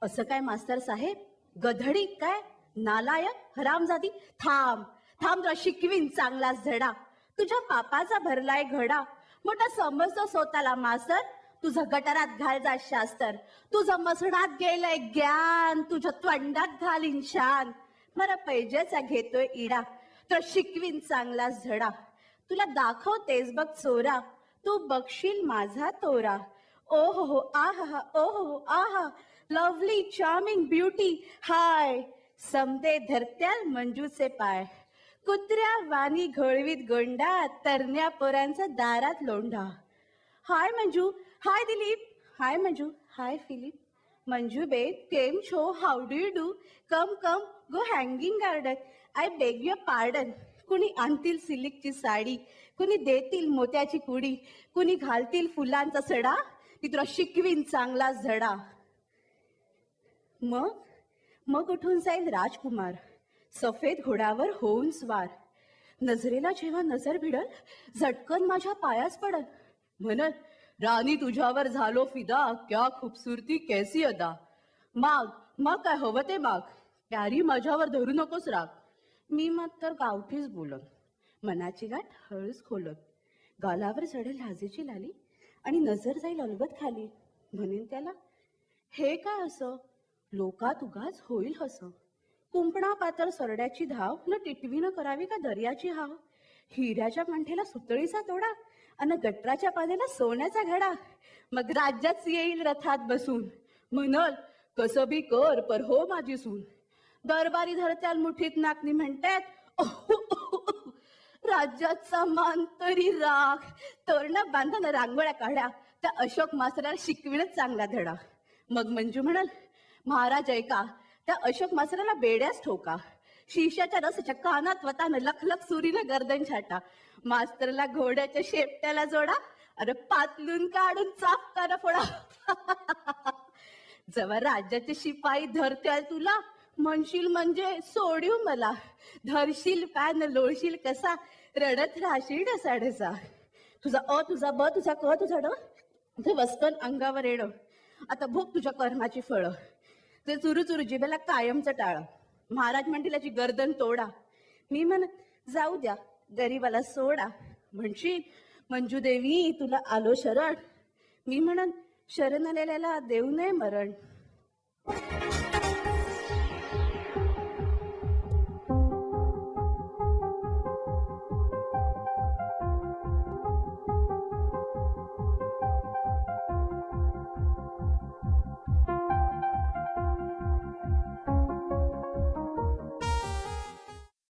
असं काय मास्तर साहेब? गधडी काय? नालायक हरामजादी. थांब थांब, तुला शिकवीन चांगलाच धडा. तुझ्या पापाचा भरलाय घडा. मोठा समजतो स्वतःला मास्तर, तुझं गटारात घाल जा शास्त्र. तुझं मसणात गेलंय ज्ञान, तुझ्या तोंडात घालीन शान. मला पैजेचा घेतोय इडा, तर शिकवीन चांगलाच धडा. तुला दाखवतेस बघ चोरा, तू बघशील माझा तोरा. ओ हो आहा, ओ हो आहा, लवली चार्मिंग ब्युटी हाय. समदे धरत्याल मंजूचे पाय, कुत्र्या वाणी घोळवीत गोंडा, तरण्या पोरांचा दारात लोंढा. Hi Manju, hi Dilip, hi Manju, hi Philip. Manju बेट केम छो, how do you do? Come come go Hanging Garden. I beg your pardon. कुणी आणतील सिल्कची साडी, कुणी देतील मोत्याची कुडी, कुणी घालतील फुलांचा सडा. ती तुला शिकवीन चांगलाच धडा. मग मग उठून जाईल राजकुमार, सफेद घोड्यावर होऊन स्वार. नजरेला जेव्हा नजर भिडल, झटकन माझ्या पायास पडल. म्हणत, राणी तुझ्यावर झालो फिदा, क्या खूबसूरती कैसी अदा. माग मग काय हवं ते माग, प्यारी माझ्यावर धरू नकोस राग. मी मात्र गावठीच बोलत, मनाची गाठ हळूच खोलत. गालावर चढेल लाजेची लाली आणि नजर जाईल अलगद खाली. म्हणेन त्याला, हे काय असं, लोकात उगाच होईल हस. कुंपणा पातळ सरड्याची धाव, न टिटवीनं करावी का दर्याची हाव. हिऱ्याच्या कंठेला सुतळीचा तोडा, अन गटराच्या पाण्याला सोन्याचा घडा. मग राज्याच येईल रथात बसून, म्हणल कसं बी कर पर हो माझी सून. दरबारी धरत्याल मुठीत नाकनी म्हणतात, राज्याचा मान तरी राख. तोरणं बांधन रांगोळ्या काढ्या, त्या अशोक मास्तराला शिकविणच चांगला धडा. मग मंजू म्हणाल, महाराज ऐका, त्या अशोक मास्तराला बेड्याच ठोका. शिष्याच्या रसाच्या कानात वतानं लखलख सुरीनं गर्दन छाटा. मास्तरला घोड्याच्या शेपट्याला जोडा, अरे पातलून काढून चापकानं फोडा. जेव्हा राज्याचे शिपाई धरत्याल तुला, म्हणशील म्हणजे सोडीव मला. धरशील पॅन लोळशील कसा, रडत राहशील ढसाढसा. तुझा अ तुझा ब तुझा क तुझा ड, ते वस्कन अंगावर येणं. आता भोग तुझ्या कर्माची फळं, ते चुरू चुरू जिभेला कायमचं टाळ. महाराज म्हणतील याची गर्दन तोडा. मी म्हणत जाऊ द्या गरीबाला सोडा. म्हणशील मंजू देवी तुला आलो शरण. मी म्हणत शरण आलेल्याला देऊ नये मरण.